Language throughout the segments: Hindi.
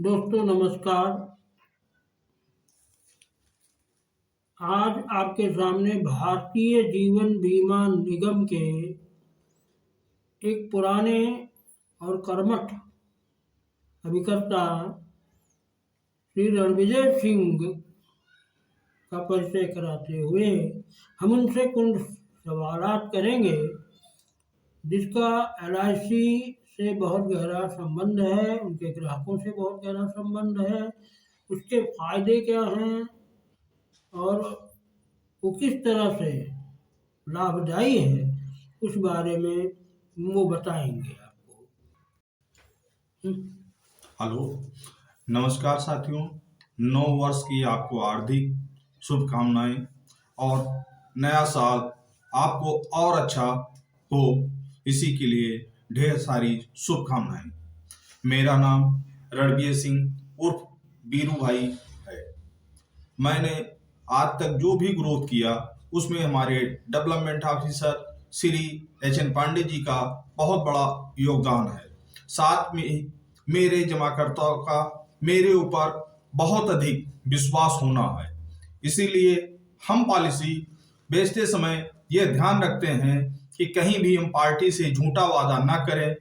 दोस्तों नमस्कार। आज आपके सामने भारतीय जीवन बीमा निगम के एक पुराने और कर्मठ अभिकर्ता श्री रणविजय सिंह का परिचय कराते हुए हम उनसे कुछ सवालात करेंगे, जिसका LIC से बहुत गहरा संबंध है, उनके ग्राहकों से बहुत गहरा संबंध है। उसके फायदे क्या हैं और वो किस तरह से लाभदायी है, उस बारे में वो बताएंगे आपको। हेलो, नमस्कार साथियों। नव वर्ष की आपको हार्दिक शुभकामनाएं और नया साल आपको और अच्छा हो, इसी के लिए ढेर सारी शुभकामनाएं। मेरा नाम रणवीर सिंह उर्फ बीरू भाई है। मैंने आज तक जो भी ग्रोथ किया उसमें हमारे development officer Shri HN Pandey ji का बहुत बड़ा योगदान है। साथ में मेरे जमाकर्ताओं का मेरे ऊपर बहुत अधिक विश्वास होना है। इसीलिए हम पॉलिसी बेचते समय यह ध्यान रखते हैं कि कहीं भी हम पार्टी से झूठा वादा ना करें।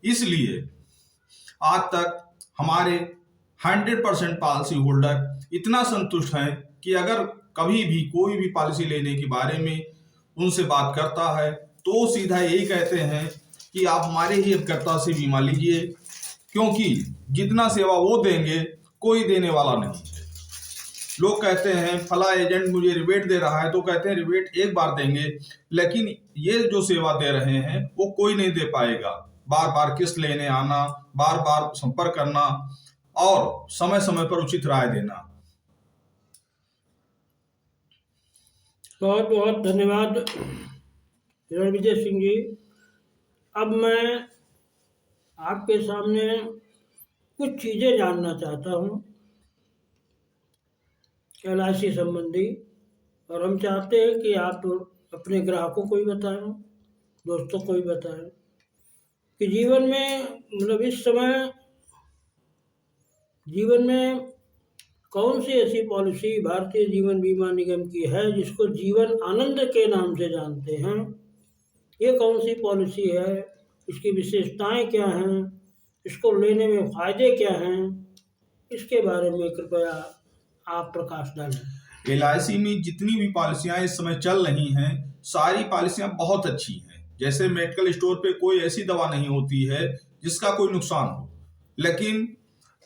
इसलिए आज तक हमारे 100% पॉलिसी होल्डर इतना संतुष्ट हैं कि अगर कभी भी कोई भी पॉलिसी लेने के बारे में उनसे बात करता है तो सीधा यही कहते हैं कि आप हमारे ही अभिकर्ता से बीमा लीजिए, क्योंकि जितना सेवा वो देंगे कोई देने वाला नहीं है। लोग कहते हैं फला एजेंट मुझे रिबेट दे रहा है, तो कहते हैं रिबेट एक बार देंगे, लेकिन ये जो सेवा दे रहे हैं वो कोई नहीं दे पाएगा। बार बार किस्त लेने आना, बार बार संपर्क करना और समय समय पर उचित राय देना। बहुत बहुत धन्यवाद रणविजय सिंह जी। अब मैं आपके सामने कुछ चीज़ें जानना चाहता हूँ LIC संबंधी, और हम चाहते हैं कि आप अपने ग्राहकों को भी बताएं, दोस्तों को भी बताएं कि जीवन में इस समय जीवन में कौन सी ऐसी पॉलिसी भारतीय जीवन बीमा निगम की है जिसको जीवन आनंद के नाम से जानते हैं। ये कौन सी पॉलिसी है, इसकी विशेषताएं क्या हैं, इसको लेने में फ़ायदे क्या हैं, इसके बारे में कृपया आप प्रकाश डालें। LIC में जितनी भी पॉलिसियां इस समय चल रही हैं, सारी पॉलिसियां बहुत अच्छी हैं। जैसे मेडिकल स्टोर पे कोई ऐसी दवा नहीं होती है जिसका कोई नुकसान हो, लेकिन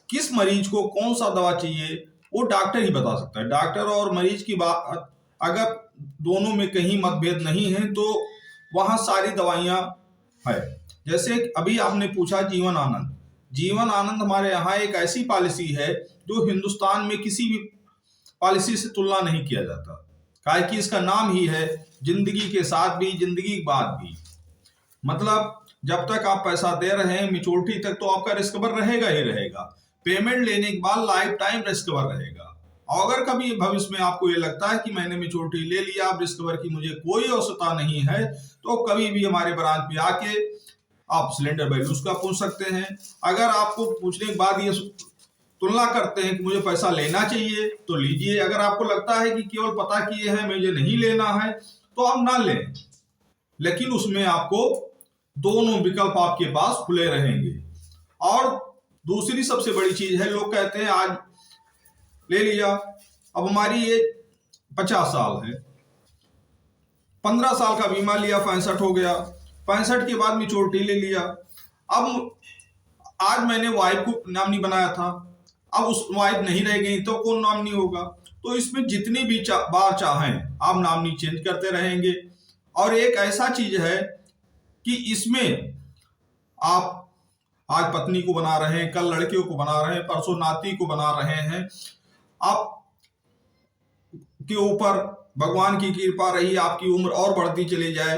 किस मरीज को कौन सा दवा चाहिए वो डॉक्टर ही बता सकता है। डॉक्टर और मरीज की बात अगर दोनों में कहीं मतभेद नहीं है तो वहां सारी दवाइयां है। जैसे अभी आपने पूछा जीवन आनंद। जीवन आनंद हमारे यहाँ एक ऐसी पॉलिसी है जो हिंदुस्तान में किसी भी पॉलिसी से तुलना नहीं किया जाता, काहे कि इसका नाम ही है जिंदगी के साथ भी जिंदगी के बाद भी। मतलब जब तक आप पैसा दे रहे हैं मैच्योरिटी तक तो आपका रिस्क कवर रहेगा ही रहेगा। पेमेंट लेने के बाद लाइफ टाइम रिस्क कवर रहेगा। और अगर कभी भविष्य में आपको ये लगता है कि मैंने मैच्योरिटी ले लिया, अब रिस्क कवर की मुझे कोई आवश्यकता नहीं है, तो कभी भी हमारे ब्रांच पे आके आप सिलेंडर वैल्यूज का पूछ सकते हैं। अगर आपको पूछने के बाद ये तुलना करते हैं कि मुझे पैसा लेना चाहिए तो लीजिए। अगर आपको लगता है कि केवल पता किए हैं मुझे नहीं लेना है तो आप ना लें, लेकिन उसमें आपको दोनों विकल्प आपके पास खुले रहेंगे। और दूसरी सबसे बड़ी चीज है, लोग कहते हैं आज ले लिया, अब हमारी एज 50 साल है, 15 साल का बीमा लिया, 65 हो गया, 65 के बाद मैच्योरिटी ले लिया। अब आज मैंने वाइफ को नामनी बनाया था, अब उस वाइफ नहीं रह गई तो कौन नामनी होगा। तो इसमें जितनी भी बार चाहें आप नामनी चेंज करते रहेंगे। और एक ऐसा चीज है कि इसमें आप आज पत्नी को बना रहे हैं, कल लड़कियों को बना रहे हैं, परसों नाती को बना रहे हैं। आप के ऊपर भगवान की कृपा रही, आपकी उम्र और बढ़ती चली जाए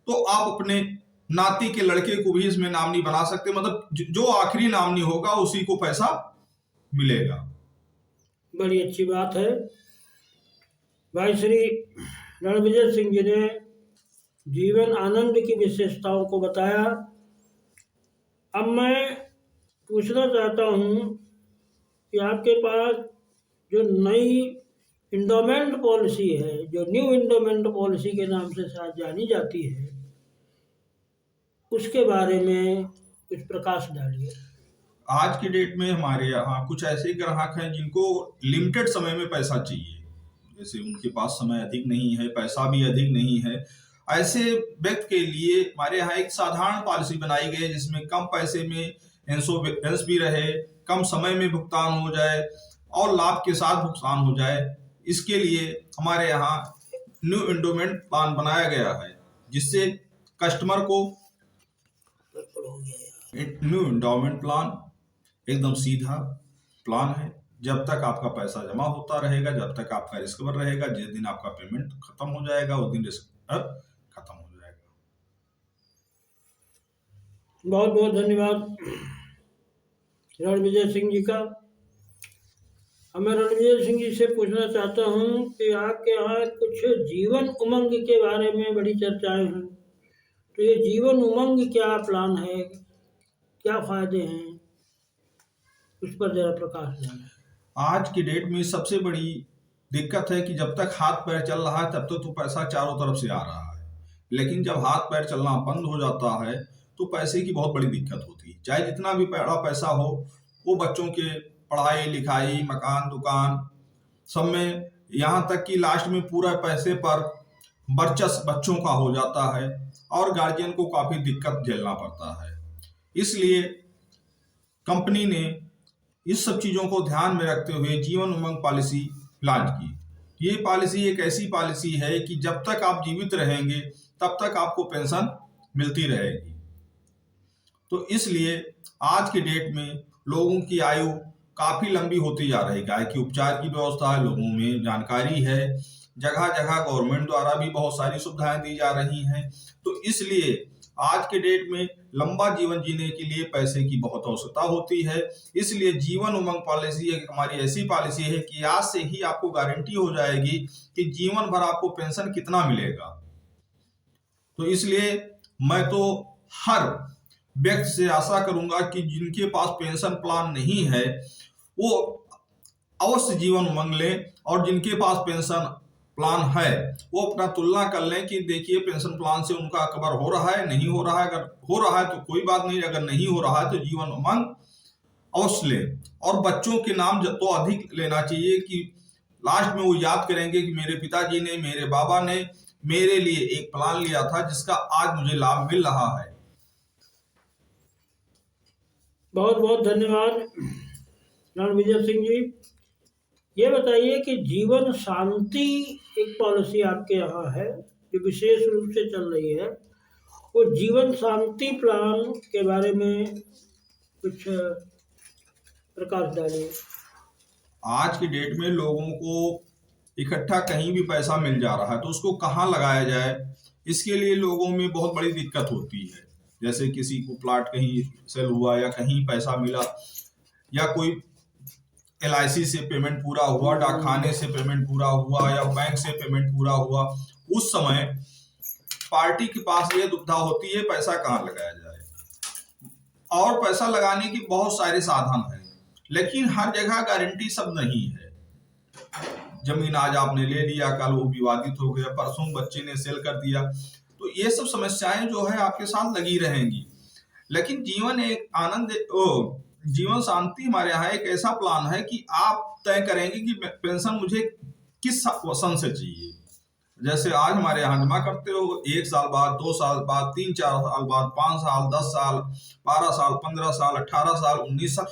तो आप अपने नाती के लड़के को भी इसमें नामनी बना सकते हैं। मतलब जो आखिरी नामनी होगा उसी को पैसा मिलेगा। बड़ी अच्छी बात है। भाई श्री रणविजय सिंह जी ने जीवन आनंद की विशेषताओं को बताया। अब मैं पूछना चाहता हूँ कि आपके पास जो नई इंडोमेंट पॉलिसी है, जो न्यू इंडोमेंट पॉलिसी के नाम से शायद जानी जाती है, उसके बारे में कुछ प्रकाश डालिए। आज की डेट में हमारे यहाँ कुछ ऐसे ग्राहक हैं जिनको लिमिटेड समय में पैसा चाहिए, जैसे उनके पास समय अधिक नहीं है, पैसा भी अधिक नहीं है। ऐसे व्यक्ति के लिए हमारे यहाँ एक साधारण पॉलिसी बनाई गई है जिसमें कम पैसे में इंश्योरेंस भी रहे, कम समय में भुगतान हो जाए और लाभ के साथ भुगतान हो जाए। इसके लिए हमारे यहाँ न्यू इंडोमेंट प्लान बनाया गया है, जिससे कस्टमर को न्यू इंडोमेंट प्लान एकदम सीधा प्लान है। जब तक आपका पैसा जमा होता रहेगा, जब तक आपका रिस्क कवर रहेगा, जिस दिन आपका पेमेंट खत्म हो जाएगा उस दिन रिस्क खत्म हो जाएगा। बहुत बहुत धन्यवाद रणविजय सिंह जी का। अब मैं रणविजय सिंह जी से पूछना चाहता हूँ कि आपके यहाँ कुछ जीवन उमंग के बारे में बड़ी चर्चाएं हैं, तो ये जीवन उमंग क्या प्लान है, क्या फायदे हैं, उस पर जरा प्रकाश डालें। आज की डेट में सबसे बड़ी दिक्कत है कि जब तक हाथ पैर चल रहा है तब तक तो पैसा चारों तरफ से आ रहा है, लेकिन जब हाथ पैर चलना बंद हो जाता है तो पैसे की बहुत बड़ी दिक्कत होती है। चाहे जितना भी बड़ा पैसा हो, वो बच्चों के पढ़ाई लिखाई, मकान दुकान सब में, यहाँ तक कि लास्ट में पूरा पैसे पर वर्चस्व बच्चों का हो जाता है और गार्जियन को काफी दिक्कत झेलना पड़ता है। इसलिए कंपनी ने इस सब चीजों को ध्यान में रखते हुए जीवन उमंग पॉलिसी लॉन्च की। ये पॉलिसी एक ऐसी पॉलिसी है कि जब तक आप जीवित रहेंगे तब तक आपको पेंशन मिलती रहेगी। तो इसलिए आज के डेट में लोगों की आयु काफी लंबी होती जा रही है। गाय की उपचार की व्यवस्था है, लोगों में जानकारी है, जगह जगह गवर्नमेंट द्वारा भी बहुत सारी सुविधाएं दी जा रही हैं। तो इसलिए आज के डेट में लंबा जीवन जीने के लिए पैसे की बहुत आवश्यकता होती है। इसलिए जीवन उमंग पॉलिसी एक हमारी ऐसी पॉलिसी है कि आज से ही आपको गारंटी हो जाएगी कि जीवन भर आपको पेंशन कितना मिलेगा। तो इसलिए मैं तो हर व्यक्ति से आशा करूंगा कि जिनके पास पेंशन प्लान नहीं है वो अवश्य जीवन उमंग लें, और जिनके पास पेंशन प्लान है वो अपना तुलना कर लें कि देखिए पेंशन प्लान से उनका कवर हो रहा है, नहीं हो रहा है। अगर हो रहा है तो कोई बात नहीं, अगर नहीं हो रहा है तो जीवन उमंग अवश्य लें। और बच्चों के नाम तो अधिक लेना चाहिए कि लास्ट में वो याद करेंगे कि मेरे पिताजी ने, मेरे बाबा ने मेरे लिए एक प्लान लिया था जिसका आज मुझे लाभ मिल रहा है। बहुत बहुत धन्यवाद रणविजय सिंह जी। ये बताइए कि जीवन शांति एक पॉलिसी आपके यहाँ है जो विशेष रूप से चल रही है, वो जीवन शांति प्लान के बारे में कुछ प्रकाश डालिए। आज की डेट में लोगों को इकट्ठा कहीं भी पैसा मिल जा रहा है तो उसको कहाँ लगाया जाए, इसके लिए लोगों में बहुत बड़ी दिक्कत होती है। जैसे किसी को प्लाट कहीं सेल हुआ या कहीं पैसा मिला या कोई LIC से पेमेंट पूरा हुआ, डाकखाने से पेमेंट पूरा हुआ या बैंक से पेमेंट पूरा हुआ, उस समय पार्टी के पास ये दुविधा होती है पैसा कहाँ लगाया जाए। और पैसा लगाने की बहुत सारे साधन हैं, लेकिन हर जगह गारंटी सब नहीं है। जमीन आज आपने ले लिया, कल वो विवादित हो गया, परसों बच्चे ने सेल कर दिया, तो ये सब समस्याएं जो है आपके साथ लगी रहेंगी। लेकिन जीवन एक आनंद जीवन शांति हमारे यहाँ एक ऐसा प्लान है कि आप तय करेंगे कि पेंशन मुझे किस सन से चाहिए। जैसे आज हमारे यहाँ जमा करते हो 1 साल बाद, 2 साल बाद, 3-4 साल बाद, 5 साल, 10 साल, 12 साल, 15 साल, 18 साल, 19 साल,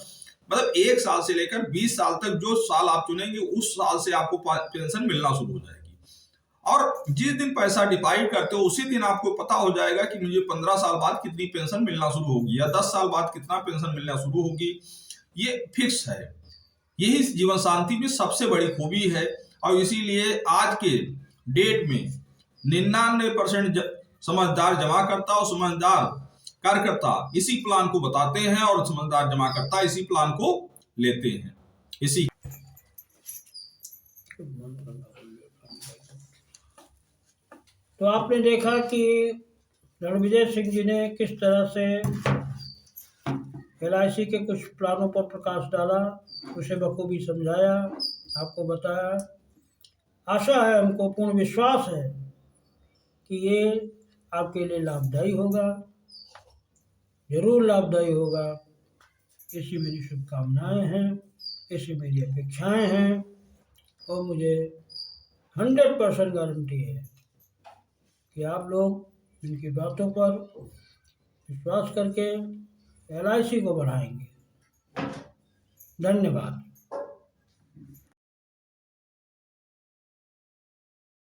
मतलब 1 साल से लेकर 20 साल तक जो साल आप चुनेंगे उस साल से आपको पेंशन मिलना शुरू हो जाएगी। और जिस दिन पैसा डिपॉजिट करते हो उसी दिन आपको पता हो जाएगा कि मुझे 15 साल बाद कितनी पेंशन मिलना शुरू होगी या 10 साल बाद कितना पेंशन मिलना शुरू होगी, ये फिक्स है। यही जीवन शांति में सबसे बड़ी खूबी है। और इसीलिए आज के डेट में 99% समझदार जमा करता और समझदार कार्यकर्ता इसी प्लान को बताते हैं और समझदार जमा करता इसी प्लान को लेते हैं। इसी तो आपने देखा कि रणविजय सिंह जी ने किस तरह से LIC के कुछ प्लानों पर प्रकाश डाला, उसे बखूबी समझाया, आपको बताया। आशा है, हमको पूर्ण विश्वास है कि ये आपके लिए लाभदायी होगा, ज़रूर लाभदायी होगा। ऐसी मेरी शुभकामनाएं हैं, ऐसी मेरी अपेक्षाएं हैं, और मुझे 100% गारंटी है कि आप लोग इनकी बातों पर विश्वास करके LIC को बढ़ाएंगे। धन्यवाद।